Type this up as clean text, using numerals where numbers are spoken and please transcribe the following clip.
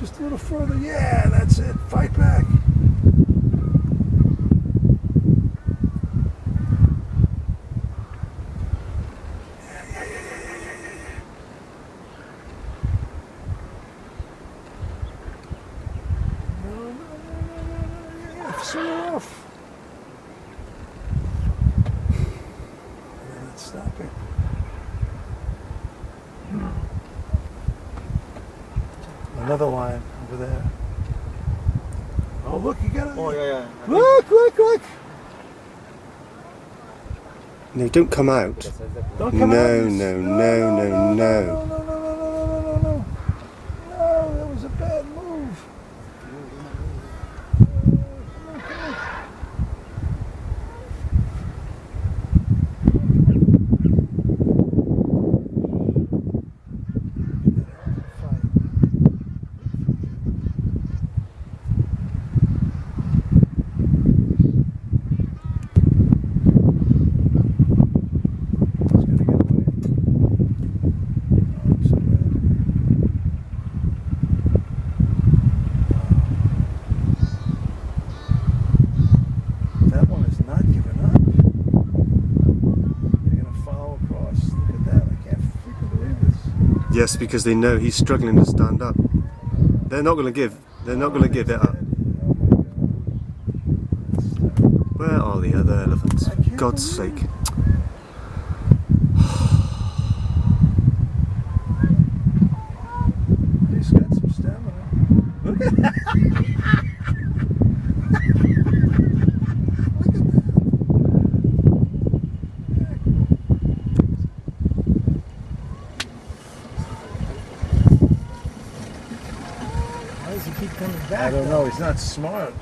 Just a little further. Yeah, that's it. Fight back. Further off. And it's stopping. Another line over there. Oh, look, you got it. Oh, yeah. Look. No, don't come out. Don't come out. No. No, that was a bad move. Yes, because they know he's struggling to stand up. They're not going to give it up. Where are the other elephants? For God's sake. He's got some stamina. Look at that. Why does he keep coming back? I don't know. He's not smart.